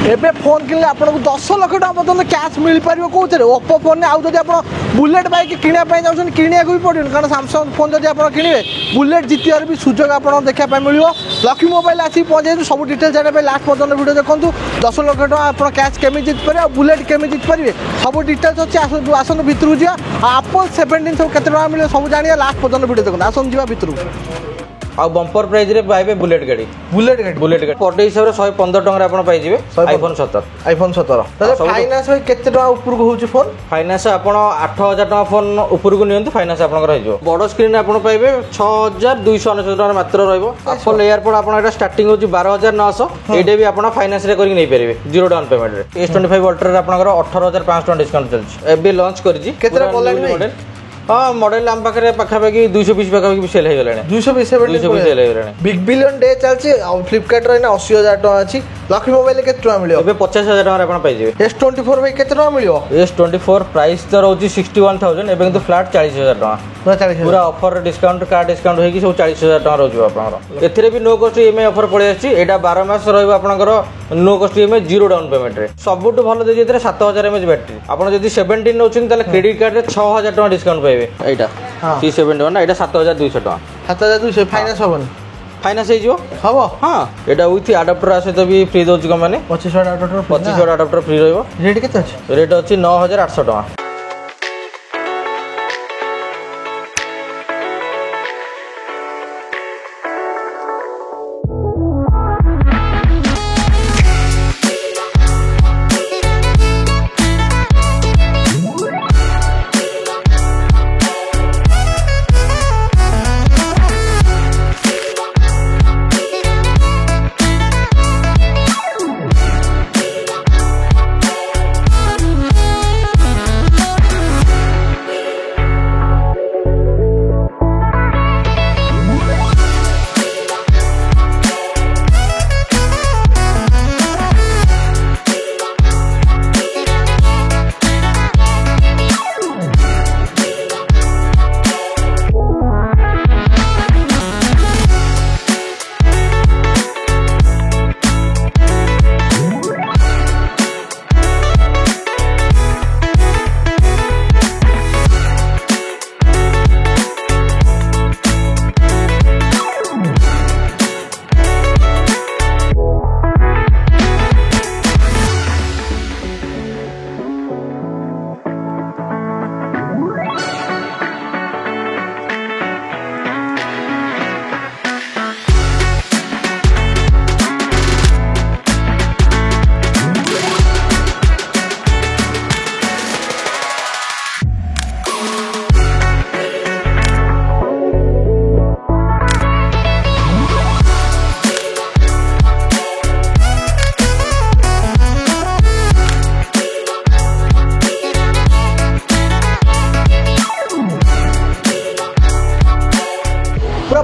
ଏବେ ଫୋନ୍ କିଣିଲେ ଆପଣଙ୍କୁ 10 ଲକ୍ଷ ଟଙ୍କା ପର୍ଯ୍ୟନ୍ତ କ୍ୟାସ୍ ମିଳିପାରିବ କେଉଁଥିରେ ଓପୋ ଫୋନ୍ରେ। ଆଉ ଯଦି ଆପଣ ବୁଲେଟ୍ ବାଇକ୍ କିଣିବା ପାଇଁ ଯାଉଛନ୍ତି କିଣିବାକୁ ବି ପଡ଼ିବନି, କାରଣ ସାମସଙ୍ଗ ଫୋନ୍ ଯଦି ଆପଣ କିଣିବେ ବୁଲେଟ୍ ଜିତିବାର ବି ସୁଯୋଗ ଆପଣଙ୍କୁ ଦେଖିବା ପାଇଁ ମିଳିବ। ଲକ୍ଷ୍ମୀ ମୋବାଇଲ ଆସିକି ପହଞ୍ଚାଇଛୁ। ସବୁ ଡିଟେଲ୍ସ ଜାଣିବା ପାଇଁ ଲାଷ୍ଟ ପର୍ଯ୍ୟନ୍ତ ଭିଡ଼ିଓ ଦେଖନ୍ତୁ। 10 ଲକ୍ଷ ଟଙ୍କା ଆପଣ କ୍ୟାସ୍ କେମିତି ଜିତିପାରିବେ ଆଉ ବୁଲେଟ୍ କେମିତି ଜିତିପାରିବେ ସବୁ ଡିଟେଲ୍ସ ଅଛି। ଆସନ୍ତୁ ଭିତରକୁ ଯିବା। ଆଉ ଆପଲ୍ 17 ସବୁ କେତେ ଟଙ୍କା ମିଳିବ ସବୁ ଜାଣିବା। ଲାଷ୍ଟ ପର୍ଯ୍ୟନ୍ତ ଭିଡ଼ିଓ ଦେଖନ୍ତୁ। ଆସନ୍ତୁ ଯିବା ଭିତରକୁ। ଆଉ ବମ୍ପର ପ୍ରାଇସ୍ ରେ ପାଇବେ ବୁଲେଟ୍ ଗାଡ଼ି। ବୁଲେଟ୍ ଗାଡ଼ି ପର୍ ଡେ ହିସାବରେ 115 ଟଙ୍କାରେ ଆପଣ ପାଇଯିବେ iPhone 17। iPhone 17 ଫାଇନାନ୍ସ ଭାଇ କେତେ ଟଙ୍କା ଉପରକୁ ହେଉଛି ଫୋନ୍? ଫାଇନାନ୍ସ ଆପଣ 8,000 ଟଙ୍କା ଫୋନ୍ ଉପରକୁ ନିଅନ୍ତୁ, ଫାଇନାନ୍ସ ଆପଣଙ୍କର ହେଇଯିବ। ବଡ଼ ସ୍କ୍ରିନ୍ ଆପଣ ପାଇବେ 6,299 ଟଙ୍କା ମାତ୍ର ରହିବ। ଆପଲ୍ ଏୟାରପୋର୍ଟ ଆପଣ ଏଇଟା ଷ୍ଟାର୍ଟିଂ ହେଉଛି 12,900। ଏଇଟା ବି ଆପଣ ଫାଇନାନ୍ସରେ କରିକି ନେଇପାରିବେ ଜିରୋ ଡାଉନ୍ ପେମେଣ୍ଟରେ। S25 ଅଲ୍ଟ୍ରାରେ ଆପଣଙ୍କର 18,500 ଟଙ୍କା ଡିସ୍କାଉଣ୍ଟ ଚାଲିଛି। ଏବେ ଲଞ୍ଚ କରିଛି। କେତେଟା ଗଲାଣି ମଡେଲ? हाँ मॉडल आम पाखे पाखापाखि 200 पीस पाखापाखि सेल हो गलानी। 200 पीस सेल हो गलानी। बिग बिलियन डे चलछि। फ्लिपकार्ट रे 80,000 टका अछि। लक्ष्मी मोबाइल केते टका मिलियो? एबे 50,000 टका आपण पाइ जेबे। S24 भाई केते टका मिलियो? S24 प्राइस तो रहउछि 61,000 एबे किंतु फ्लैट 40,000 टका। पूरा ऑफर डिस्काउंट कार्ड डिस्काउंट होई कि सब 40,000 टका रहउछि आपनकर। एथिरे भी नो कॉस्ट ईएमआई ऑफर पळे आछि। एटा 12 मास रहइबो आपनकर no cost EMI zero down payment रे। सबुटु भलो देछि एथिरे 7000 mAh बैटरी। आपण जदि 17 नउछिन ताले क्रेडिट कार्ड रे 6,000 टका डिस्काउंट पाइबे। एटा C71 ना एटा 7,200 टका। 7,200 फाइनांस होबन? फाइनांस हे जो हबो। हां एटा विथ अडाप्टर आसे तो भी फ्री दोछि क माने 2500 अडाप्टर 2500 अडाप्टर फ्री रहइबो। रेट केते अछि? रेट अछि 9,800 टका।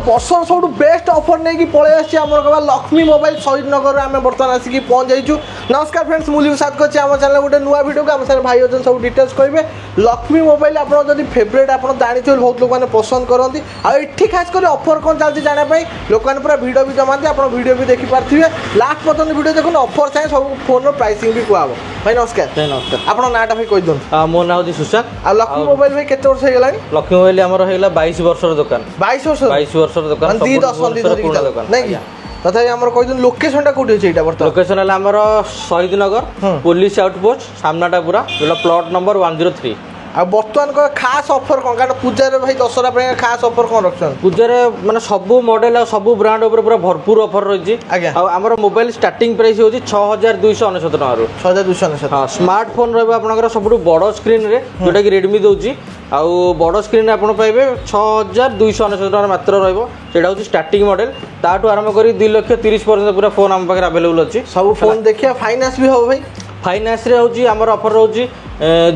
ବର୍ଷର ସବୁଠୁ ବେଷ୍ଟ ଅଫର ନେଇକି ପଳେଇ ଆସିଛି ଆମର କେବଳ ଲକ୍ଷ୍ମୀ ମୋବାଇଲ ଶହୀଦ ନଗରରେ ଆମେ ବର୍ତ୍ତମାନ ଆସିକି ପହଞ୍ଚି ଯାଇଛୁ। ନମସ୍କାର ଫ୍ରେଣ୍ଡସ୍, ମୁଁ ଲିପୁ ସାଥ କରିଛି ଆମ ଚ୍ୟାନେଲ ଗୋଟେ ନୂଆ ଭିଡ଼ିଓକୁ। ଆମ ସାଙ୍ଗରେ ଭାଇ ଅଛନ୍ତି, ସବୁ ଡିଟେଲ୍ସ କହିବେ। ଲକ୍ଷ୍ମୀ ମୋବାଇଲ ଆପଣ ଯଦି ଫେଭରେଟ୍ ଆପଣ ଜାଣିଥିବେ ବହୁତ ଲୋକମାନେ ପସନ୍ଦ କରନ୍ତି। ଆଉ ଏଠି ଖାସ କରି ଅଫର କ'ଣ ଚାଲିଛି ଜାଣିବା ପାଇଁ ଲୋକମାନେ ପୁରା ଭିଡ଼ିଓ ବି ଜମାନ୍ତି। ଆପଣ ଭିଡ଼ିଓ ବି ଦେଖିପାରୁଥିବେ। ଲାଷ୍ଟ ପର୍ଯ୍ୟନ୍ତ ଭିଡ଼ିଓ ଦେଖନ୍ତୁ। ଅଫର ସାଙ୍ଗେ ସବୁ ଫୋନ୍ର ପ୍ରାଇସିଂ ବି କୁହାହବ। ଭାଇ ନମସ୍କାର। ନମସ୍କାର। ଆପଣଙ୍କ ନାଁଟା ଭାଇ କହିଦିଅନ୍ତୁ। ମୋ ନାଁ ହେଉଛି ସୁଶାନ୍ତ। ଆଉ ଲକ୍ଷ୍ମୀ ମୋବାଇଲ ଭାଇ କେତେ ବର୍ଷ ହେଇଗଲାଣି? ଲକ୍ଷ୍ମୀ ମୋବାଇଲ ଆମର ହେଇଗଲା 22 ବର୍ଷର ଦୋକାନ। 22 ବର୍ଷର ଦୋକାନ। ନାଇଁ କି ତଥାପି ଆମର କହିଦିଅନ୍ତୁ ଲୋକେସନଟା କୋଉଠି ଅଛି? ଏଇଟା ବର୍ତ୍ତମାନ ଲୋକେସନ ହେଲା ଆମର ଶହୀଦ ନଗର ପୋଲିସ ଆଉଟପୋଷ୍ଟ ସାମ୍ନାଟା ପୁରା ପ୍ଲଟ ନମ୍ବର 103। ଆଉ ବର୍ତ୍ତମାନ ଖାସ୍ ଅଫର କ'ଣ? କାରଣ ପୂଜାରେ ଭାଇ ଦଶହରା ପାଇଁ ଖାସ୍ ଅଫର କ'ଣ ରଖୁଛନ୍ତି? ପୂଜାରେ ମାନେ ସବୁ ମଡେଲ ଆଉ ସବୁ ବ୍ରାଣ୍ଡ ଉପରେ ପୁରା ଭରପୁର ଅଫର ରହିଛି। ଆଜ୍ଞା। ଆଉ ଆମର ମୋବାଇଲ ଷ୍ଟାର୍ଟିଂ ପ୍ରାଇସ୍ ହେଉଛି 6,299 ଟଙ୍କାରୁ। 6,299। ହଁ ସ୍ମାର୍ଟଫୋନ୍ ରହିବ ଆପଣଙ୍କର ସବୁଠୁ ବଡ଼ ସ୍କ୍ରିନ୍ରେ, ଯେଉଁଟାକି ରେଡମି ଦେଉଛି। ଆଉ ବଡ଼ ସ୍କ୍ରିନ୍ରେ ଆପଣ ପାଇବେ 6,299 ଟଙ୍କା ମାତ୍ର ରହିବ। ସେଇଟା ହେଉଛି ଷ୍ଟାର୍ଟିଂ ମଡେଲ। ତାଠୁ ଆରମ୍ଭ କରି 2,30,000 ପର୍ଯ୍ୟନ୍ତ ପୁରା ଫୋନ୍ ଆମ ପାଖରେ ଆଭେଲେବୁଲ୍ ଅଛି। ସବୁ ଫୋନ୍ ଦେଖିବା। ଫାଇନାନ୍ସ ବି ହେବ ଭାଇ? फाइनान्स रे होची हमर ऑफर रहउची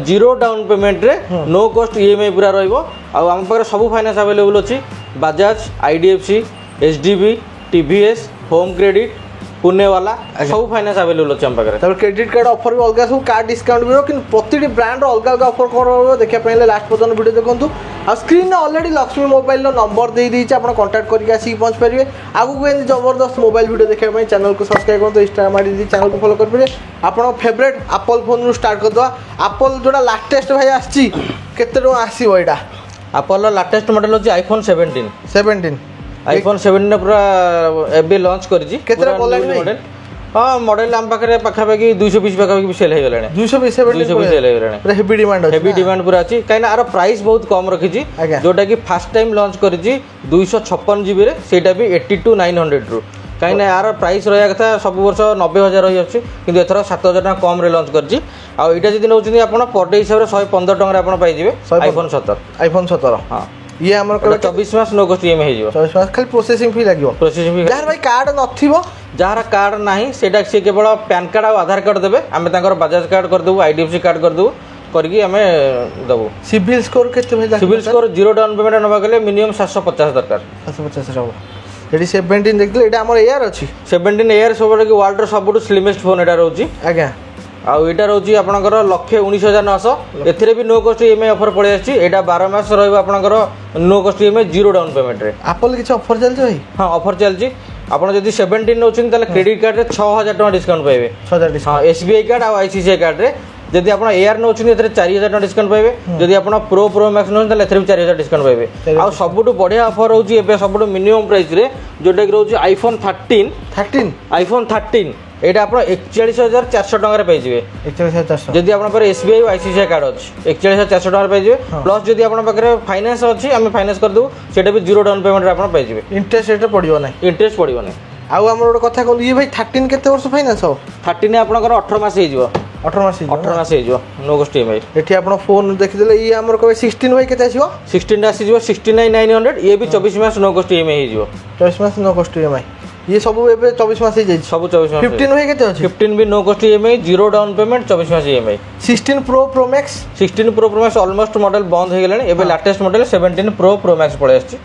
जीरो डाउन पेमेंट रे नो कॉस्ट ईएमआई पूरा रहइबो। आ हम पाखरे सब फाइनान्स अवेलेबल अछि। Bajaj, IDFC, HDB, TVS, home credit, Pune वाला सब फाइनेंस अवेलेबल अछि हम पाखरे तब क्रेडिट कार्ड ऑफर भी अलग सब कार्ड डिस्काउंट भी कि प्रतिटी ब्रांड अलग अलग ऑफर कर देखिए पहले लास्ट पर्यंत वीडियो देखंतु आ स्क्रीन में ऑलरेडी लक्ष्मी मोबाइल नंबर दे दी आप कांटेक्ट करके आसिक पहुंच पारे आगू एंड जबरदस्त मोबाइल वीडियो देखा चैनल को सब्सक्राइब कर इंस्टाग्राम आईडी चैनल को फॉलो कर आप फेवरेट एप्पल फोन रू स्टार्ट करदे एप्पल जोड़ा लाटेस्ट भाई आसी केते टका आसीबो एटा एप्पल लाटेस्ट मॉडल अछि आईफोन 17 आईफोन 17 पूरा एबे लॉन्च करजी केतरा मॉडल हाँ मॉडल आम पाखे पाखापाखि 220 पाखापाखि सेल हो गलानी 220 सेल हो गलानी पूरा हेवी डिमांड पूरा अछि काइना आरो प्राइस बहुत कम रखिजी जोटा कि first time launch Karji 256 GB रे सेटा भी 82900 रु कहीं यार प्राइस रहा कथा सब वर्ष 90,000 रही अच्छी कि एथर 7,000 टका कम लॉन्च करछि आ एटा जदि नउछिन आपण पर डे हिसाब रे 115 टका आपण पाई जिवे आईफोन 17 हां ये हमर 24 मास नो कॉस्ट ईएमआई हिजो 24 मास खाली प्रोसेसिंग फी लागियो प्रोसेसिंग फी यार भाई कार्ड नथिबो जार कार्ड नाही सेटा से केवल पैन कार्ड और आधार कार्ड देबे हमें तांकर बजाज कार्ड कर देबो आईडीएफसी कार्ड कर देबो करके हमें देबो सिविल स्कोर केते भाई CIBIL score zero down payment नबा गले मिनिमम 750 दरकार 750 रहबो एडी 17 देखले एटा हमर एआर अछि 17 एआर सबरे कि वर्ल्ड रो सबटु स्लिमेस्ट फोन एटा रहउची आज्ञा आउ एटा रहउची आपनकर 1,19,900 एथिरे भी नो कॉस्ट ईएमआई ऑफर पड़े आछि एटा 12 मास रहइबो आपनकर no cost EMI zero down payment रे एप्पल किछ ऑफर चल छै भाई हां ऑफर चल छी आपण जदि 17 नउछिन ताले क्रेडिट कार्ड रे 6000 टका डिस्काउंट पाइबे 6000 डिस्काउंट हां एसबीआई कार्ड आ आईसीआईसीआई कार्ड रे जदि आपण एआर नउछिन एथरे 4000 टका डिस्काउंट पाइबे जदि आपण प्रो मैक्स नउछिन ताले एथरे 4000 डिस्काउंट पाइबे आ सबटु बढ़िया ऑफर रहउची एबे सबटु मिनिमम प्राइस रे जोटा कि रहउची आईफोन 13 आईफोन 13 एटा आपण 41,400 टका रे पाइ जिवे 41,400 जदि आपण पर एसबीआई आईसीआईसीआई कार्ड अछि 41,400 टका रे पाइ जिवे प्लस जदि आपण पाखरे फाइनेंस अछि हम फाइनेंस कर देबो सेटा भी जीरो डाउन पेमेंट रे आपण पाइ जिवे इंटरेस्ट रेट पडियो नै इंटरेस्ट पडियो नै आउ हमर कथा कहू ये भाई 13 केते वर्ष फाइनेंस हो 13 आपनकर 18 मास हे जिवो 18 मास हे जिवो नो कॉस्ट ईएमआई एठी आपण फोन देखि देले ये हमर कहबे 16 भाई केते आसीबो 16 आसी जिवो 69,900 ये भी 24 मास नो कॉस्ट ईएमआई हे जिवो 24 मास नो कॉस्ट ईएमआई ये सब एबे 24 मास हे जाई सब 24 मास 15 भाई केते अछि 15 भी no cost EMI zero down payment 24 मास EMI 16 Pro Max 16 Pro Max almost model बंद हे गेलानी एबे लेटेस्ट मॉडल 17 प्रो मैक्स पड़े आछि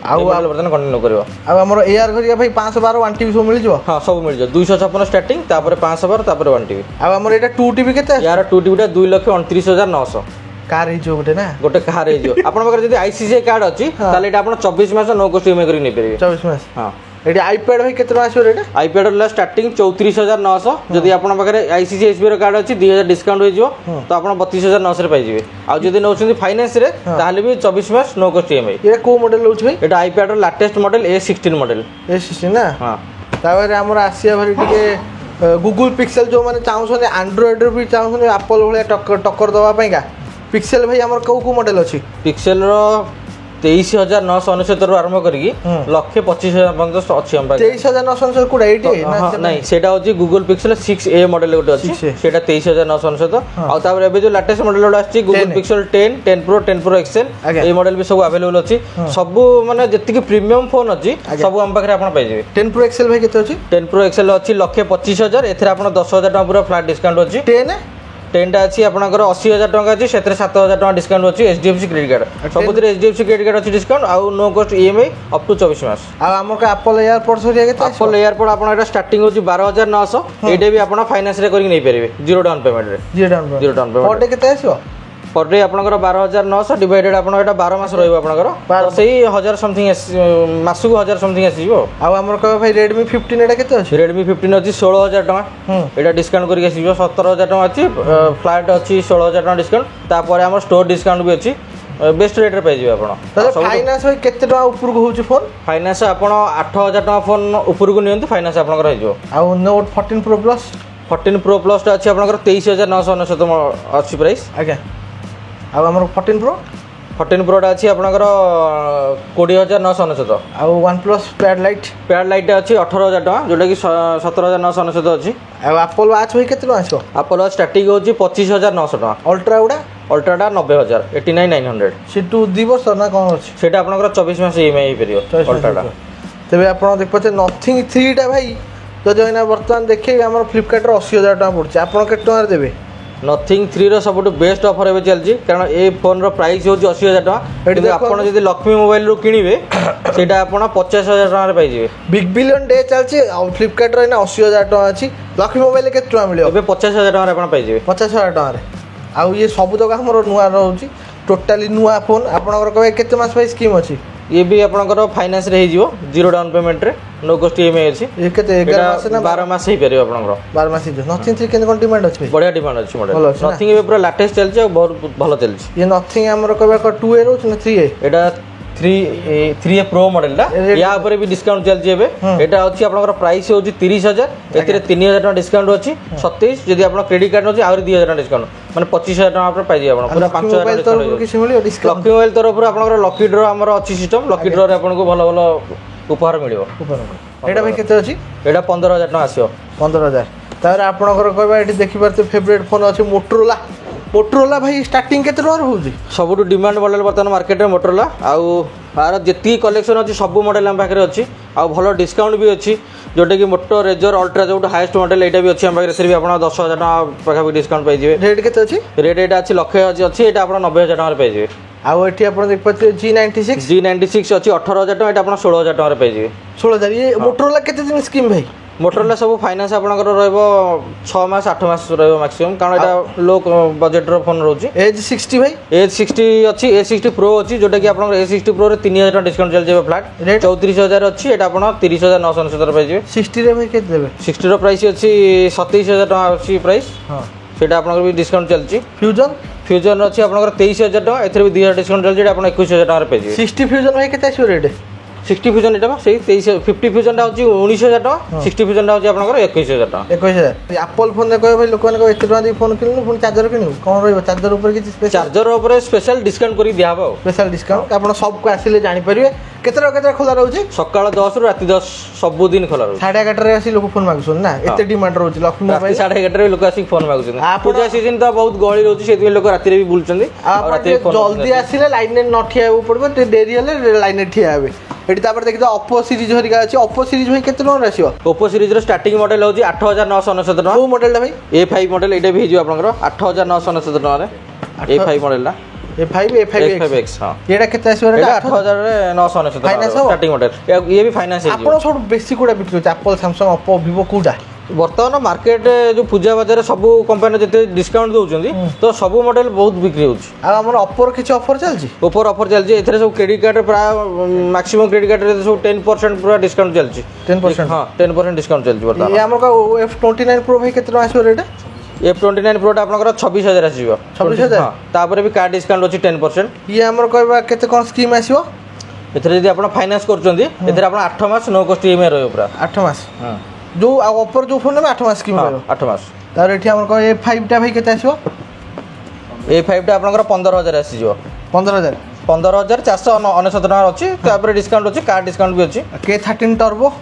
आउ बर्तन कंटिन्यू करियो आ हमर एआर घरिया भाई 512 1 टीबी सब मिल जिवो हां सब मिल जिवो 256 स्टार्टिंग तापर 512 तापर 1 टीबी आ हमर एटा 2 टीबी केते यार 2 टीबी टा 2,29,900 कार हे जो गोटे कार हे जो आपण पाखरे जदी आईसीआईसीआई कार्ड अछि ताले एटा आपण 24 मास नो कॉस्ट ईएमआई करी नै परिबे 24 मास हां एडी आईपैड भाई केतना आसीबो रेट आईपैड ला स्टार्टिंग 34,900 जदी आपण पाखरे आईसीआईसीआई एसबीआई कार्ड अछि 2000 डिस्काउंट हो जिवो तो आपण 32,900 रे पाइ जिवे आ जदी नउछन फाइनेंस रे ताले भी 24 मास नो कॉस्ट ईएमआई ये को मॉडल लउछ भाई एटा आईपैड रो latest model A16 model A16 ना हां तावर हमर आसिया भरी टिके गूगल पिक्सेल जो माने चाहउछन एंड्रॉइड रे भी चाहउछन एप्पल भले टक्कर दवा पई का पिक्सेल भाई हमर को मॉडल अछि पिक्सेल रो 23,999 आरंभ करी 1,25,000 पर्यंत अच्छी हम 23,999 कोडा 88 नहीं सेटा होची गूगल पिक्सेल 6a मॉडल गोटे अछि सेटा 23,999 आ तापर एबे जो लेटेस्ट मॉडल गोटे अछि गूगल पिक्सेल 10 प्रो एक्सेल ए मॉडल भी सब अवेलेबल अछि सब माने जति कि प्रीमियम फोन अछि सब हम पाखरे आपण पाइ जेबे 10 प्रो एक्सेल भाई केते अछि 10 प्रो एक्सेल अछि 1,25,000 एथरे आपण 10,000 टका पूरा फ्लैट डिस्काउंट अछि 10 टा अछि आपनकर 80,000 टका अछि सेतरे 7,000 टका डिस्काउंट अछि एचडीएफसी क्रेडिट कार्ड सबुतरे एचडीएफसी क्रेडिट कार्ड अछि डिस्काउंट आ no cost EMI up to 24 मास आ हमर का एप्पल एयरपोर्ट सरिया केते एप्पल एयरपोर्ट आपण एटा स्टार्टिंग होछि 12,900 एडे भी आपण फाइनेंस रे करि नै परिबे जीरो डाउन पेमेंट रे zero down payment per day केते आसीबो पर डे आपनकर 12,900 डिवाइडेड आपण एटा 12 मास रहइबो आपनकर तो सेही 1000 समथिंग मासु को 1000 समथिंग आसीबो आ हमर का भाई Redmi 15 एटा केते अछि Redmi 15 अछि 16,000 टका एटा डिस्काउंट करि आसीबो 17,000 टका अछि फ्लैट अछि 16,000 टका डिस्काउंट तापर हमर स्टोर डिस्काउंट भी अछि बेस्ट रेट रे पाइ जिवे आपण फाइनेंस भाई केते टका ऊपर को होछि फोन फाइनेंस आपण 8,000 टका फोन ऊपर को नियंतु फाइनेंस आपनकर हो जिवो आ Note 14 Pro Plus 14 Pro Plus अछि आपनकर 23,999 अछि प्राइस आज्ञा आ हमर 14 प्रो टा अछि आपनकर 20,999 आ OnePlus पैड लाइट अछि 18,000 टका जोटा कि 17,999 अछि आ एप्पल वॉच भाई केते टका आछो एप्पल वॉच स्टार्टिंग होछि 25,900 टका अल्ट्रा टा 90,000 89,900 सिटू 2 वर्ष ना कोन अछि सेटा आपनकर 24 मास ईएमआई हे परियो अल्ट्रा टा तबे आपण देख पछे नथिंग 3 टा भाई तो जइना वर्तमान देखे हमर फ्लिपकार्ट रे 80,000 टका पड़छ आपण केते टका देबे नथिंग 3 रो सबुठ बेस्ट ऑफर एबे चलजी कारण ए फोन रो प्राइस होची 80000 टका एठी आपण जदी लक्ष्मी मोबाइल रो किनिबे सेटा आपण 50000 टका रे पाइ जिवे बिग बिलियन डे चलची फ्लिपकार्ट रे ना 80000 टका अछि लक्ष्मी मोबाइल केते टका मिलियो एबे 50000 टका रे आपण पाइ जिवे 50000 टका रे आ ये सब जगह हमर नुआ रहउची टोटली नुआ फोन आपनकर कहबे केते मास पाइ स्कीम अछि ये भी आपनकर फाइनेंस रे हिजिवो जीरो डाउन पेमेंट रे नो कॉस्ट ईएमआई अछि ये केते 11 मास ना 12 मास ही परियो आपनकर 12 मास हिजो नथिंग 3 केते कोन डिमांड अछि बढ़िया डिमांड अछि मॉडल नथिंग एबे पूरा लेटेस्ट चलछि और बहुत भलो चलछि ये नथिंग हमर कहबे 2A रहउछ ना 3A एटा 3A प्रो मॉडल ला या ऊपर भी डिस्काउंट चलछि एबे एटा अछि आपनकर प्राइस होछि 30000 एतिरे 3000 टका डिस्काउंट अछि 27 जदी आपन क्रेडिट कार्ड होछि और 2000 टका डिस्काउंट माने 25000 टका पर पाइ जे आपन पूरा 5000 टका डिस्काउंट किछि मिलियो डिस्काउंट लकी मोबाइल तरफ आपनकर लकी ड्रॉ हमर अछि सिस्टम लकी ड्रॉ रे आपन को भलो भलो उपहार मिलियो एटा भाई केते अछि एटा 15000 टका आसियो 15000 तार आपनकर कहबा एठी देखि परते फेवरेट फोन अछि मोटरोला भाई स्टार्टिंग केते रहर होउजी सबुठु डिमांड मॉडल वर्तमान मार्केट रे मोटरोला आउ आर जेती कलेक्शन अछि सब मॉडल हम पाखरे अछि आ भलो डिस्काउंट भी अछि जोटे कि मोटो रेजर अल्ट्रा जो हाईएस्ट मॉडल एटा भी अछि हम पाखरे से भी आपण 10000 टका पाखा भी डिस्काउंट पाइ जिवे रेट केते अछि रेट एटा अछि लक्ष्य अछि एटा आपण 90000 टका रे पाइ जिवे आउ एठी आपण देख पते G96 अछि 18000 टका एटा आपण 16000 टका रे पाइ जिवे 16000 ये मोटरोला केते दिन स्कीम भाई मोटरोला सब फाइनेंस आपनकर रहबो 6 मास 8 मास रहबो मैक्सिमम कारण एटा लो बजट रो फोन रहउची एज 60 भाई एज 60 अछि A60 प्रो अछि जोटा कि आपनकर A60 प्रो रे 3000 टका डिस्काउंट चल जेबे फ्लैट 34000 अछि एटा आपण 30999 पाइ जेबे 60 रे भाई केते देबे 60 रो प्राइस अछि 27000 टका अछि प्राइस हां सेटा आपनकर भी डिस्काउंट चलची फ्यूजन अछि आपनकर 23000 टका एथरे भी 2000 डिस्काउंट चल जेटा आपण 21000 टका रे पाइ जेबे 60 फ्यूजन भाई केते आछो रेट 60 फ्यूजन एटा सेही 23 50 फ्यूजन टा होची 19000 टका 60 फ्यूजन टा होची आपनकर 21000 टका 21000 एप्पल फोन रे कहबे लोक माने एते टका दे फोन किनु फोन चार्जर किनु कोन रहबो चार्जर ऊपर किछि स्पेशल चार्जर ऊपर स्पेशल डिस्काउंट करी दिया हबो स्पेशल डिस्काउंट आपण सब को आसीले जानि परिबे केतरा खोला रहउची सकाळ 10 रु राती 10 सब दिन खोला रहउची 11:30 रे आसी लोक फोन मागुछन ना एते डिमांड रहउची लक्ष्मी मोबाइल 11:30 रे लोक आसी फोन मागुछन पूजा सीजन त बहुत गळी रहउची सेति लोक राती रे भी बुलचंदी और राती जल्दी आसीले लाइन ने न ठियाबो पड़बो ते देरी हले लाइन ने ठिया हेबे एटी तापर देखि तो Oppo सीरीज हरिका अछि Oppo सीरीज भाई केते टका आसीयो Oppo सीरीज रो स्टार्टिंग मॉडल होची 8999 टका ओ मॉडल भाई A5 मॉडल एटा भी हिजो आपनकर 8999 टका रे A5 मॉडल ला A5X हां एटा केते आसीयो रे 8999 टका स्टार्टिंग मॉडल ये भी फाइनेंस हिजो आपण सब बेसी कोडा बिक्री होची Apple Samsung Oppo Vivo कोडा वर्तमान मार्केट जो पूजा बाजार सब कंपनी जते डिस्काउंट दउचंदी तो सब मॉडल बहुत बिक्री होची आ हमर Oppo किछ ऑफर चलची Oppo ऑफर चलची एथरे सब क्रेडिट कार्ड प्राय मैक्सिमम क्रेडिट कार्ड रे सब 10% पूरा डिस्काउंट चलची 10% हां 10% डिस्काउंट चलची वर्तमान ये हमर का F29 Pro भाई केते आसीयो रेट F29 Pro टा आपनकर 26000 आसीबो 26000 हां तापर भी कार्ड डिस्काउंट होची 10% ये हमर कहबा केते कोन स्कीम आसीयो एथरे जदी आपण फाइनेंस करचंदी एथरे आपण 8 मास नो कॉस्ट ईएमआई रहयो पूरा 8 मास हां जो Oppo जो फोन में 8 मास स्कीम रहयो 8 मास तार एठी हमर कह A5 टा भाई केते आसीयो A5 टा आपनकर 15000 आसीजो 15000 15499 टका अछि तापर डिस्काउंट अछि कार्ड डिस्काउंट भी अछि K13 टर्बो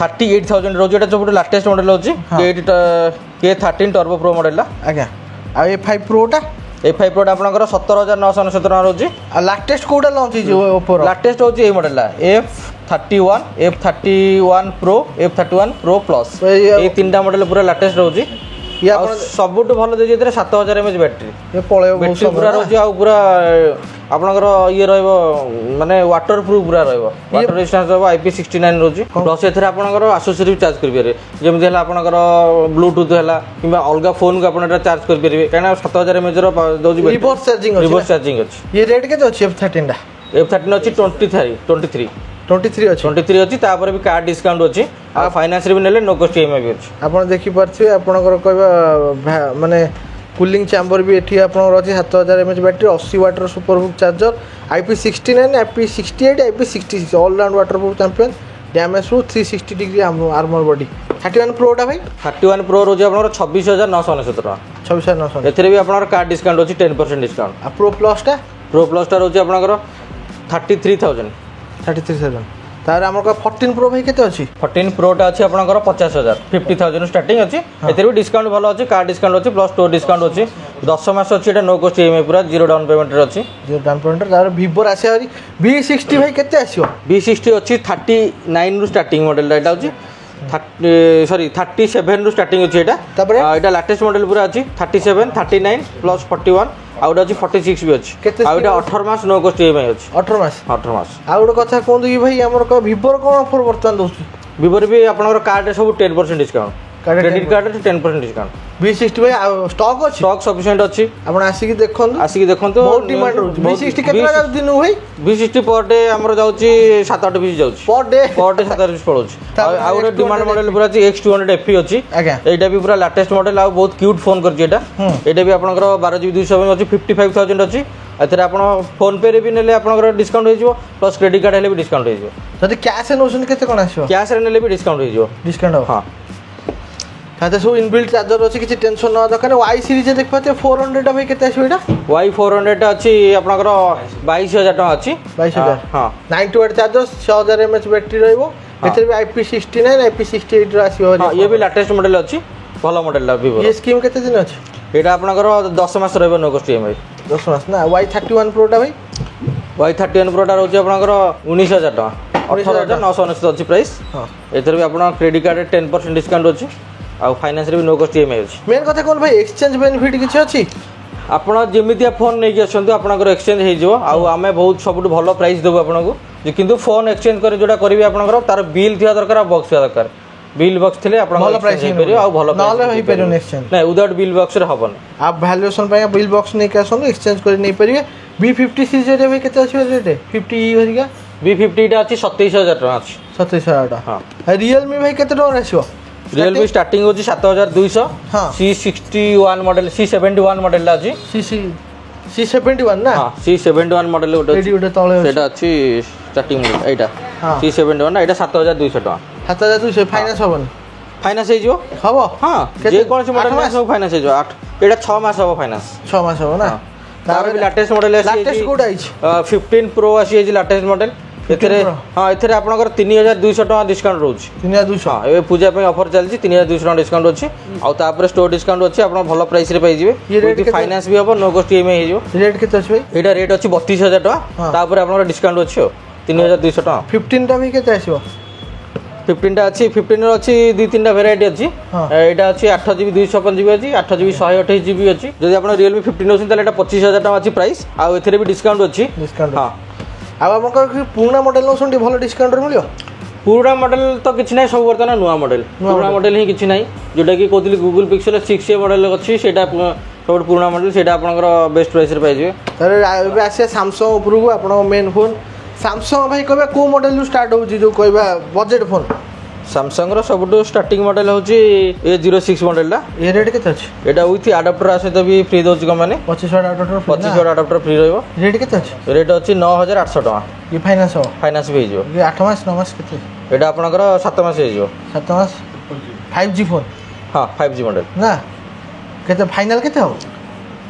38000 रोज एटा सब लेटेस्ट मॉडल अछि K13 टर्बो प्रो मॉडल ला आज्ञा आ A5 Pro टा A5 Pro आपनकर 17999 टका रोजी आ लेटेस्ट कोडा लॉन्च हिजो Oppo रो लेटेस्ट होची ए मॉडल ला F31 F31 Pro F31 Pro Plus ए तीनटा मॉडल पूरा लेटेस्ट रहउची या सबुट भलो दे जेतरे 7000 mAh बैटरी ए पळेयो बैटरी पूरा रहउची आ पूरा आपनकर ये रहइबो माने वाटर प्रूफ पूरा रहइबो वाटर रेजिस्टेंस रहइबो IP69 रहउची प्लस एथरे आपनकर एसेसरी चार्ज करि परिबे जेमि हला आपनकर ब्लूटूथ हला किबा अलगा फोन को आपन चार्ज करि परिबे काना 7000 mAh रो दोजी रिवर्स चार्जिंग अछि ये रेट के अछि F13 दा F13 अछि 23 अछि तापर भी कार्ड डिस्काउंट अछि आ फाइनेंस रे भी नेले नो कॉस्ट ईएमआई भी अछि आपण देखि परछि आपनकर कहबा माने कूलिंग चैम्बर भी एठी आपनकर अछि 7000 mAh बैटरी 80 वाट रो SuperVOOC charger IP69 IP68 IP66 all round waterproof champion damage proof 360 degree armour body 31 Pro टा भाई 31 प्रो रोज आपनकर 26999 टका 26999 एथरे भी आपनकर कार्ड डिस्काउंट अछि 10% डिस्काउंट आ प्रो प्लस टा रोज आपनकर 33000 तार हमर का 14 प्रो भाई केते अछि 14 प्रो टा अछि आपनकर 50000 50000 स्टार्टिंग अछि एथरे भी डिस्काउंट भलो अछि कार्ड डिस्काउंट अछि प्लस स्टोर डिस्काउंट अछि 10 मास अछि एटा नो कॉस्ट ईएमआई पूरा जीरो डाउन पेमेंट रे अछि जीरो डाउन पेमेंट तार Vivo आसे हरी V60 भाई केते आसियो V60 अछि 39 रु स्टार्टिंग मॉडल एटा अछि सॉरी 37 रु स्टार्टिंग अछि एटा तापर एटा लेटेस्ट मॉडल पूरा अछि 37 39 प्लस 41 आउट अछि 46 भी अछि आ एटा 18 मास नो कॉस्ट ईएमआई अछि 18 मास आ गोटे कथा कोन कि भाई हमर को विवो कोन ऑफर वर्तमान दोस्त विवो रे भी आपनकर कार्ड सब 10% discount credit card 10% discount V60 भाई स्टॉक अछि स्टॉक सफिशिएंट अछि आपण आसी देखंतु बहुत डिमांड रहउछि V60 केतना दिन भाई V60 पर डे हमर जाउछि 7-8 पीस जाउछि पर डे 7-8 पीस पड़ुछि आ ଗୋଟେ डिमांड मॉडल पूरा अछि X200 FE अछि एटा भी पूरा लेटेस्ट मॉडल आ बहुत क्यूट फोन करछि एटा एटा भी आपनकर 12GB 200 अछि 55000 अछि एथरे आपण फोन पे रे भी नेले आपनकर डिस्काउंट हो जिवो प्लस क्रेडिट कार्ड हेले भी डिस्काउंट हो जिवो जदि कैश नोशन केते कोन आसीबो कैश रे नेले भी डिस्काउंट हो जिवो डिस्काउंट हां ताते सब इनबिल्ट चार्जर अछि किछि टेंशन न दरकार Y सीरीज देखबाते 400 भाई केते आसीबो एटा Y400 अछि आपनकर 22000 टका अछि 22000 हां 90 वाट चार्जर 6000 mAh बैटरी रहइबो एथरे भी IP69 IP68 रो आसीबो हां ये भी लेटेस्ट मॉडल अछि भलो मॉडल ला विवो ये स्कीम केते दिन अछि एटा आपनकर 10 मास रहइबो नो कॉस्ट ईएमआई 10 मास ना Y31 प्रो टा भाई Y31 प्रो टा रहउछि आपनकर 19000 टका 18999 अछि प्राइस हां एथरे भी आपन क्रेडिट कार्ड 10% डिस्काउंट अछि आ फाइनेंस रे भी नो कॉस्ट ईएमआई अछि मेन कथा कोन भाई एक्सचेंज बेनिफिट किछ अछि आपण जेमितिया फोन नै कि अछंतु आपनकर एक्सचेंज हे जिवो आ आमे बहुत सबटु भलो प्राइस देबो आपनको जे किंतु फोन एक्सचेंज करे जोडा करबी आपनकर तार बिल थिया दरकार बॉक्स थिया दरकार बिल बॉक्स थिले आपन भलो प्राइस हे परियो आ भलो प्राइस नाले होई परियो एक्सचेंज नै विदाउट बिल बॉक्स रे हबन आप वैल्यूएशन पय बिल बॉक्स नै के आसन एक्सचेंज करे नै परिए B50 सीरीज रे भाई केते अछि रेट 50 हरिका B50 टा अछि 27000 टका अछि 27000 टका हां Realme भाई केते टका आसीबो Realme स्टार्टिंग होची 7200 हां C61 मॉडल C71 मॉडल ला अछि C71 ना हां C71 मॉडल गोटे सेटा अछि स्टार्टिंग मॉडल एटा C71 ना एटा 7200 टका 7200 फाइनेंस होबन फाइनेंस हे जो हबो हां जे कोन से मॉडल में सब फाइनेंस हे जो 8 एटा 6 मास होबो फाइनेंस 6 मास होबो ना तार भी लेटेस्ट मॉडल अछि लेटेस्ट कोड आइछ 15 प्रो अछि ए लेटेस्ट मॉडल एथरे हां एथरे आपनकर 3200 टका डिस्काउंट रहउछि 3200 हां ए पूजा पे ऑफर चलछि 3200 टका डिस्काउंट अछि आ तापर स्टोर डिस्काउंट अछि आपन भलो प्राइस रे पाइ जिवे ये फाइनेंस भी हबो नो कॉस्ट ईएमआई हे जो रेट केते अछि भाई एटा रेट अछि 32000 टका तापर आपनकर डिस्काउंट अछि 3200 टका 15 टा भी केते आसीबो 15 टा अछि 15 रो अछि 2-3 टा वेराइटी अछि एटा अछि 8GB 256GB अछि 8GB 128GB अछि जदि आपन Realme 15 होसिन ताले एटा 25000 टका अछि प्राइस आ एथरे भी डिस्काउंट अछि डिस्काउंट हां अब हमकर पुराना मॉडल नो सुंडी भलो डिस्काउंट मिलियो पुराना मॉडल तो किछ नै सब वर्तमान नुवा मॉडल पुराना मॉडल ही किछ नै जोटा कि कोथिली Google Pixel 6a मॉडल अछि सेटा सब पुराना मॉडल सेटा आपनकर बेस्ट प्राइस रे पाइ जिवे तारे आसे Samsung उपरु आपन मेन फोन Samsung भाई कहबा को मॉडल नु स्टार्ट होची जो कहबा बजट फोन Samsung रो सबटो स्टार्टिंग मॉडल होची A06 model La a rate केते अछि एटा विथ अडाप्टर आसे तो भी फ्री दोची को माने 25000 अडाप्टर 25000 अडाप्टर फ्री रहइबो रेट केते अछि रेट अछि 9800 टका ये फाइनेंस हो फाइनेंस भी जो ये 8 मास 9 मास केते एटा आपनकर 7 मास हे जो 7 मास 5G फोन हां 5G मॉडल ना केते फाइनल केते हो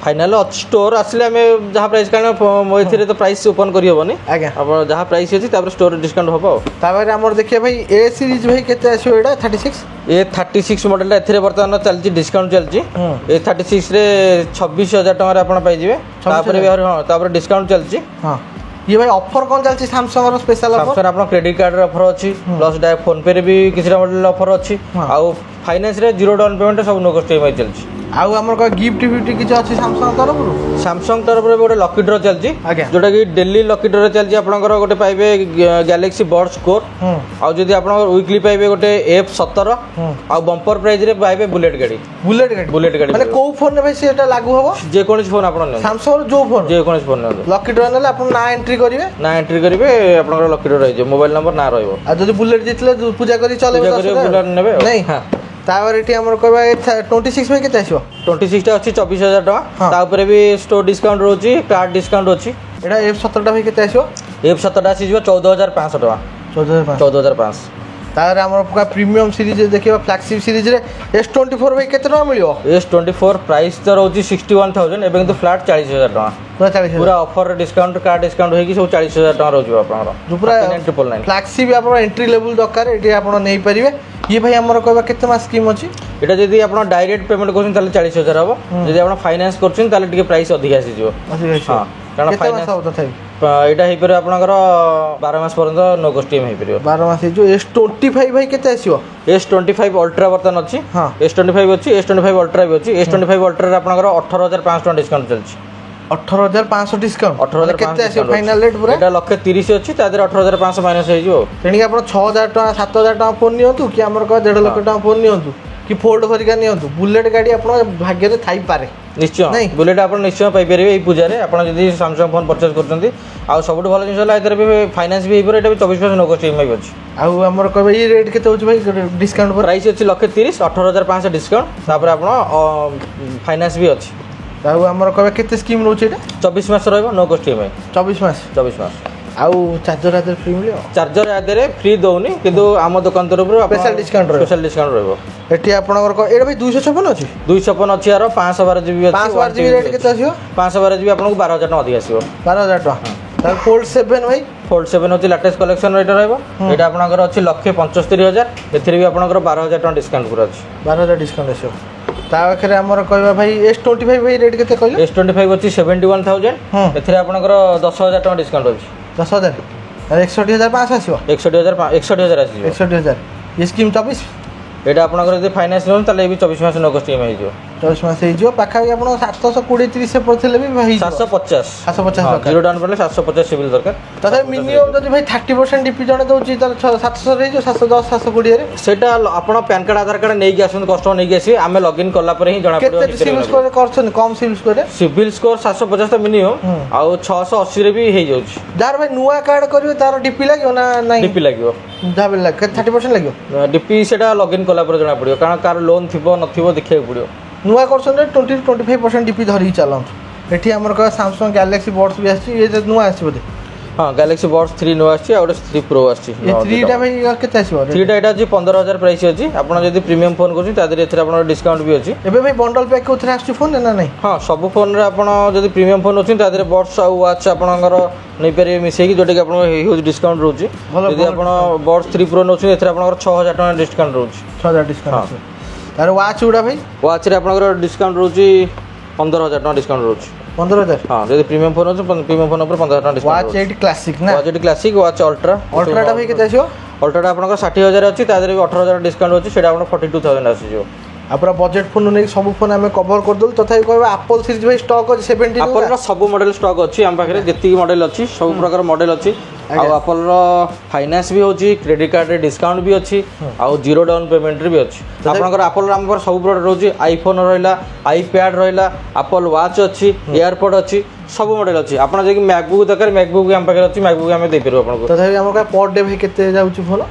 फाइनल स्टोर आसले हमें जहाँ प्राइस कारण एथिरे तो प्राइस ओपन करि होबनी आज्ञा अपन जहाँ प्राइस अछि तापर स्टोर डिस्काउंट होबो तापर हमर देखिए भाई ए सीरीज भाई केते आछो एडा 36 A36 मॉडल एथिरे वर्तमान चलछि डिस्काउंट चलछि A36 रे 26000 टका रे आपण पाइ जिवे तापर भी हां तापर डिस्काउंट चलछि हां ये भाई ऑफर कोन चलछि Samsung रो स्पेशल ऑफर Samsung आपण क्रेडिट कार्ड रे ऑफर अछि प्लस डायरेक्ट फोन पे रे भी किछरा मॉडल ऑफर अछि आ फाइनेंस रे जीरो डाउन पेमेंट सब नो कॉस्ट ईएमआई चलछि आ हमर का गिफ्ट गिफ्ट किछ अछि Samsung तरफ रे गोटे लकी ड्रॉ चलछि जोटा कि डेली लकी ड्रॉ चलछि आपनकर गोटे पाइबे गैलेक्सी बड स्कोर आ जदी आपनकर वीकली पाइबे गोटे F17 आ बम्पर प्राइस रे पाइबे बुलेट गाड़ी माने को फोन ने भाई सेटा लागू हबो जे कोन फोन आपन Samsung जो फोन जे कोन फोन लकी ड्रॉ नेले आपन ना एंट्री करिवे आपनकर लकी ड्रॉ रहइजे मोबाइल नंबर ना रहइबो आ जदी बुलेट जितले पूजा करी चलेबो बुलेट नेबे नहीं हां तावर एटी हमर कहबा 26 में केते आसीबो 26 टा अछि 24000 टका ता ऊपर भी स्टोर डिस्काउंट रोची कार्ड डिस्काउंट अछि एटा F17 टा भाई केते आसीबो F17 टा आसीबो 14500 टका 14500 तार हमर पूरा प्रीमियम सीरीज देखिबा फ्लैगशिप सीरीज रे S24 भाई केते टका मिलियो S24 प्राइस तो रोची 61000 एबे तो फ्लैट 40000 टका पूरा ऑफर डिस्काउंट कार्ड डिस्काउंट होई कि सब 40000 टका रोजो आपनरो जो पूरा 999 फ्लैगशिप आपन एंट्री लेवल दरकार एटी आपन नै परिबे ये भाई हमर कहबा केते मास स्कीम अछि एटा जदी आपन डायरेक्ट पेमेंट करछन ताले 40000 हबो जदी आपन फाइनेंस करछन ताले टिके प्राइस अधिक आसी जिवो हां କାରଣ ଫାଇନାନ୍ସ ହବ ତଥାପି ଏଇଟା ହେଇପାରିବ ଆପଣଙ୍କର 12 ମାସ ପର୍ଯ୍ୟନ୍ତ नो कॉस्ट ईएमआई ହେଇପାରିବ। 12 ମାସ ହେଇଯିବ। S25 ଭାଇ କେତେ ଆସିବ? S25 ଅଲ୍ଟ୍ରା ବର୍ତ୍ତମାନ ଅଛି। ହଁ S25 ଅଛି, S25 ଅଲ୍ଟ୍ରା ବି ଅଛି। S25 ଅଲ୍ଟ୍ରାରେ ଆପଣଙ୍କର 18,500 ଟଙ୍କା ଡିସ୍କାଉଣ୍ଟ ଚାଲିଛି। 18,500 ଡିସ୍କାଉଣ୍ଟ। 18,500 କେତେ ଆସିବ ଫାଇନାଲ ରେଟ୍ ପୁରା? ଏଟା 1,30,000 ଅଛି, ତା ଦେହରେ 18,500 ମାଇନସ୍ ହେଇଯିବ। ତେଣିକି ଆପଣ 6,000 ଟଙ୍କା 7,000 ଟଙ୍କା ଫୋନ୍ ନିଅନ୍ତୁ କି ଆମର କହ 1.5 ଲକ୍ଷ ଟଙ୍କା ଫୋନ୍ ନିଅନ୍ତୁ କି ଫୋଲ୍ଡ ଭରିକା ନିଅନ୍ତୁ, ବୁଲେଟ୍ ଗାଡ଼ି ଆପଣ ଭାଗ୍ୟରେ ଥାଇପାରେ। ନିଶ୍ଚୟ ବୁଲେଟ୍ ଆପଣ ନିଶ୍ଚୟ ପାଇପାରିବେ ଏଇ ପୂଜାରେ ଆପଣ ଯଦି ସାମସଙ୍ଗ ଫୋନ୍ ପରଚେଜ୍ କରୁଛନ୍ତି। ଆଉ ସବୁଠୁ ଭଲ ଜିନିଷ ହେଲା ଏଥିରେ ବି ଫାଇନାନ୍ସ ବି ହେଇପାରିବ। ଏଇଟା ବି 24% नो कॉस्ट ईएमआई ଅଛି। ଆଉ ଆମର କହିବେ ଏଇ ରେଟ୍ କେତେ ହେଉଛି ଭାଇ ଡିସ୍କାଉଣ୍ଟ ପରେ? ପ୍ରାଇସ୍ ଅଛି 1,30,000, 18,500 ଡିସ୍କାଉଣ୍ଟ, ତାପରେ ଆପଣ ଫାଇନାନ୍ସ ବି ଅଛି। ଆଉ ଆମର କହିବେ କେତେ ସ୍କିମ୍ ରହୁଛି ଏଇଟା? 24 ମାସ ରହିବ नो कॉस्ट ईएमआई। 24 ମାସ। ଆଉ ଚାର୍ଜର ଆଦେରେ ଫ୍ରି ମିଳିବ? ଚାର୍ଜର ଆଦେରେ ଫ୍ରି ଦଉନି, କିନ୍ତୁ ଆମ ଦୋକାନ ତରଫରୁ ସ୍ପେଶାଲ ଡିସ୍କାଉଣ୍ଟ ରହିବ। ଏଠି ଆପଣଙ୍କର ଏଇଟା ଭାଇ 256 ଅଛି? 256 ଅଛି, ଆର 512 GB ଅଛି। 512 GB ରେଟ୍ କେତେ ଆସିବ? 512 GB ଆପଣଙ୍କୁ 12,000 ଟଙ୍କା ଅଧିକ ଆସିବ। 12,000 ଟଙ୍କା। ତାହେଲେ ଫୋଲ୍ଡ 7 ଭାଇ? ଫୋଲ୍ଡ 7 ଅଛି ଲାଟେଷ୍ଟ କଲେକ୍ସନ ଏଇଟା ରହିବ। ଏଇଟା ଆପଣଙ୍କର ଅଛି 1,75,000, ଏଥିରେ ବି ଆପଣଙ୍କର 12,000 ଟଙ୍କା ଡିସ୍କାଉଣ୍ଟ ପୁରା ଅଛି। 12,000 ଡିସ୍କାଉଣ୍ଟ ଆସିବ। ତା ପାଖରେ ଆମର କହିବା ଭାଇ S25 ଭାଇ ରେଟ୍ କେତେ କହିଲେ? S25 ଅଛି 71,000, ଏଥିରେ ଆପଣଙ୍କର 10,000 ଟଙ୍କା ଡିସ୍କାଉଣ୍ଟ ଅଛି। 10,000 61,500 ଆସିବ। 61,000 ଆସିଯିବ। 61,000 ଏ ସ୍କିମ୍ 24। ଏଇଟା ଆପଣଙ୍କର ଯଦି ଫାଇନାନ୍ସ ନିଅନ୍ତି ତାହେଲେ ଏ ବି 24 ମାସ नो कॉस्ट ईएमआई ହେଇଯିବ। 24 ମାସ ହେଇଯିବ। ପାଖାପାଖି ଆପଣ 720-30 ପଡ଼ିଥିଲେ ବି 750 ଦରକାର। 0 ଡାଉନ୍ ପଡ଼ିଲେ 750 ସିଭିଲ୍ ଦରକାର। ତଥାପି ମିନିମମ୍ ଯଦି ଭାଇ 30% ଡିପି ଜଣେ ଦେଉଛି ତାହେଲେ 700 ହେଇଯିବ। 710 720ରେ ସେଇଟା ଆପଣ ପ୍ୟାନ୍ କାର୍ଡ଼ ଆଧାର କାର୍ଡ଼ ନେଇକି ଆସନ୍ତୁ, କଷ୍ଟମର ନେଇକି ଆସିବେ, ଆମେ ଲଗ୍ଇନ୍ କଲା ପରେ ହିଁ ଜଣା ପଡ଼ିବ। କେତେ ସିଭିଲ୍ ସ୍କୋର କରୁଛନ୍ତି? କମ୍ ସିଭିଲ୍ ସ୍କୋରରେ ସିଭିଲ୍ ସ୍କୋର 750 ତ ମିନିମମ୍, ଆଉ 680ରେ ବି ହେଇଯାଉଛି। ଯାହାର ଭାଇ ନୂଆ କାର୍ଡ଼ କରିବେ ତାର ଡିପି ଲାଗିବ ନା ନାହିଁ? ଡିପି ଲାଗିବ। ଯାହା ବି ଲାଗିବ 30% ଲାଗିବ। ଡିପି ସେଇଟା ଲଗ୍ଇନ୍ କଲା ପରେ ଜଣା ପଡ଼ିବ, କାରଣ କାହାର ଲୋନ୍ ଥିବ ନଥିବ ଦେଖିବାକୁ ପଡ଼ିବ। ନୂଆ କରୁଛନ୍ତି 20-25% ଡିପି ଧରିକି ଚାଲନ୍ତୁ। ଏଠି ଆମର କହିବା ସାମସଙ୍ଗ ଗ୍ୟାଲେକ୍ସି ବଡ୍ସ ବି ଆସିଛି। ଇଏ ନୂଆ ଆସିବ ବୋଧେ? ହଁ ଗ୍ୟାଲେକ୍ସି ବଡ୍ସ 3 ନୂଆ ଆସିଛି, ଆଉ ଗୋଟେ 3 ପ୍ରୋ ଆସିଛି। 3ଟା ଭାଇ କେତେ ଆସିବ? 3ଟା ଏଇଟା ଅଛି 15,000 ପ୍ରାଇସ୍ ଅଛି। ଆପଣ ଯଦି ପ୍ରିମିୟମ୍ ଫୋନ୍ କରୁଛନ୍ତି ତା ଦେହରେ ଏଥିରେ ଆପଣଙ୍କର ଡିସ୍କାଉଣ୍ଟ ବି ଅଛି। ଏବେ ଭାଇ ବଣ୍ଡଲ ପ୍ୟାକ୍ କୋଉଥିରେ ଆସୁଛି ଫୋନ୍ ନା ନାହିଁ? ହଁ ସବୁ ଫୋନ୍ରେ ଆପଣ ଯଦି ପ୍ରିମିୟମ୍ ଫୋନ୍ ଅଛନ୍ତି ତା ଦେହରେ ବଡ୍ସ ଆଉ ୱାଚ୍ ଆପଣଙ୍କର ନେଇପାରିବେ ମିଶେଇକି, ଯୋଉଟାକି ଆପଣଙ୍କର ହ୍ୟୁଜ୍ ଡିସ୍କାଉଣ୍ଟ ରହୁଛି। ଯଦି ଆପଣ ବଡ୍ସ 3 ପ୍ରୋ ନେଉଛନ୍ତି ଏଥିରେ ଆପଣଙ୍କର 6,000 ଟଙ୍କା ଡିସ୍କାଉଣ୍ଟ ରହୁଛି। 6,000 ଡିସ୍କାଉଣ୍ଟ। ତାର ୱାଚ୍ ଗୁଡ଼ା ଭାଇ? ୱାଚ୍ରେ ଆପଣଙ୍କର ଡିସ୍କାଉଣ୍ଟ ରହୁଛି 15,000 ଟଙ୍କା ଡିସ୍କାଉଣ୍ଟ ରହୁଛି। 15,000? ହଁ ଯଦି ପ୍ରିମିୟମ୍ ଫୋନ୍ ଅଛି ପ୍ରିମିୟମ୍ ଫୋନ୍ ଉପରେ 15,000 ଟଙ୍କା ଡିସ୍କାଉଣ୍ଟ। ୱାଚ୍ ଏଇଠି କ୍ଲାସିକ୍ ନା? ୱାଚ୍ ଏଇଠି କ୍ଲାସିକ୍, ୱାଚ୍ ଅଲ୍ଟ୍ରା। ଅଲ୍ଟ୍ରାଟା ଭାଇ କେତେ ଆସିବ? ଅଲ୍ଟ୍ରାଟା ଆପଣଙ୍କର 60,000 ଅଛି, ତା ଦେହରେ ବି 18,000 ଡିସ୍କାଉଣ୍ଟ ଅଛି, ସେଇଟା ଆପଣଙ୍କର 42,000 ଆସିଯିବ। ଆଉ ପୁରା ବଜେଟ୍ ଫୋନ୍ ନେଇକି ସବୁ ଫୋନ୍ ଆମେ କଭର କରିଦେଲୁ। ତଥାପି କହିବା ଆପଲ୍ ସିରିଜ୍ ଭାଇ ଷ୍ଟକ୍ ଅଛି 70? ଆପଲ୍ର ସବୁ ମଡେଲ ଷ୍ଟକ୍ ଅଛି ଆମ ପାଖରେ, ଯେତିକି ମଡେଲ ଅଛି ସବୁ ପ୍ରକାର ମଡେଲ ଅଛି। ଆଉ ଆପଲ୍ର ଫାଇନାନ୍ସ ବି ହେଉଛି, କ୍ରେଡିଟ୍ କାର୍ଡ଼ରେ ଡିସ୍କାଉଣ୍ଟ ବି ଅଛି, ଆଉ 0 ଡାଉନ୍ ପେମେଣ୍ଟରେ ବି ଅଛି। ଆପଣଙ୍କର ଆପଲ୍ର ଆମ ପାଖରେ ସବୁ ପ୍ରଡ଼କ୍ଟ ରହୁଛି। ଆଇଫୋନ୍ ରହିଲା, ଆଇପ୍ୟାଡ୍ ରହିଲା, ଆପଲ୍ ୱାଚ୍ ଅଛି, ଏୟାରପଡ୍ ଅଛି, ସବୁ ମଡେଲ ଅଛି। ଆପଣ ଯଦି ମ୍ୟାକବୁକ୍ ଦରକାର ମ୍ୟାକବୁକ୍ ଆମ ପାଖରେ ଅଛି, ମ୍ୟାକବୁକ୍ ଆମେ ଦେଇପାରିବୁ ଆପଣଙ୍କୁ। ତଥାପି ଆମର ପର୍ ଡେ ଭାଇ କେତେ ଯାଉଛି ଫୋନ୍?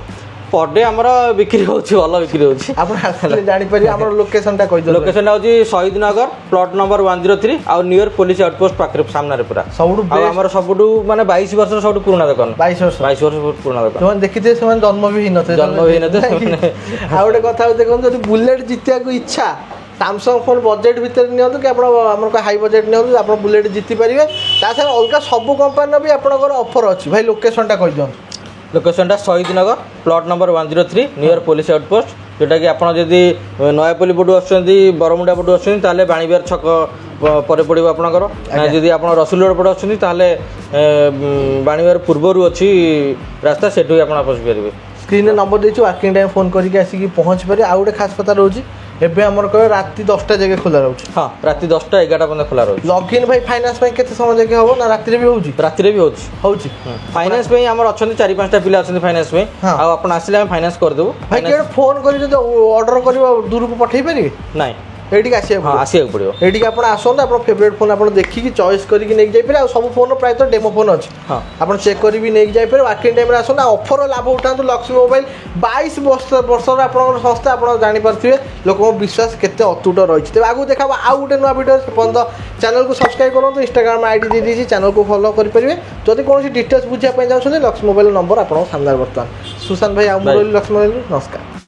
पर डे आमर बिक्री होची ଭଲ ବିକ୍ରି होची। आपण आसले जानि पारि हमर लोकेशनटा कहि दो। लोकेशनटा होची शहीद नगर प्लॉट नंबर 103 आ नियर पुलिस आउटपोस्ट पाखरे सामने रे पूरा सबडु आ हमर सबडु माने 22 वर्ष सबडु पुराना दुकान 22 वर्ष पुराना दुकान। तोन देखिते समान जन्म भी हिनते आ गोटे कथा देखन जदि बुलेट जितिया को इच्छा सैमसंग फोन बजेट भीतर नियंतु कि आपण हाई बजेट नियंतु आपण बुलेट जीति पारिबे ता संग अलगा सब कंपनी भी आपनकर ऑफर अछि भाई। लोकेशनटा कहि दो। लोकेशनटा Shahid Nagar plot number 103 near police outpost जोटा कि आपन जदि नयापल्ली पटु आछंती बरमुंडा पटु आछंती ताले बाणीबिहार छक परे पड़िबो आपनकर जदि आपन रसुल रोड पटु आछंती ताले बाणीबिहार पूर्वरु अछि रास्ता सेठु आपन पहुंच परिबे। स्क्रीन रे नंबर देछु वर्किंग टाइम फोन करिके आसी पहुंच पारे। आ गोटे खास पता रहउची एबे हमर कह राती 10टा जगह खुला रहउची। हां राती 10टा 11टा बंद खुला रहउची। लॉगिन भाई फाइनेंस में केते समय जगह होबो ना राती रे भी होउची? राती रे भी होउची फाइनेंस में हमर अछंती 4-5टा पिला अछंती फाइनेंस में आ अपन आसिले हम फाइनेंस कर देबो। भाई के फोन करि जो ऑर्डर करिवो दूर को पठै पारि नाही एठी आसिया पड़ो एठी आपण आसंत आपण फेवरेट फोन आपण देखि चॉइस करिक नै जाय पारे। आ सब फोन प्राय तो डेमो फोन अछि आपण चेक करि भी नै जाय पारे। वर्किंग टाइम रे आसंत ऑफर लाभ उठांतु लक्ष्मी मोबाइल 22 वर्ष रे आपण संस्था आपण जानि परथिबे लोक विश्वास केते अतुट रहिछि। ते आगु देखाबो आ गुटे नवा वीडियो पन्द चैनल को सब्सक्राइब करंतु इंस्टाग्राम आईडी दे दिछि चैनल को फॉलो करि परिबे। जदि कोनोसी डिटेल्स बुझिया पय जाउछन लक्ष्मी मोबाइल नंबर आपण सामने बर्तमान सुशांत भाई आ मोबाइल लक्ष्मी मोबाइल नमस्कार।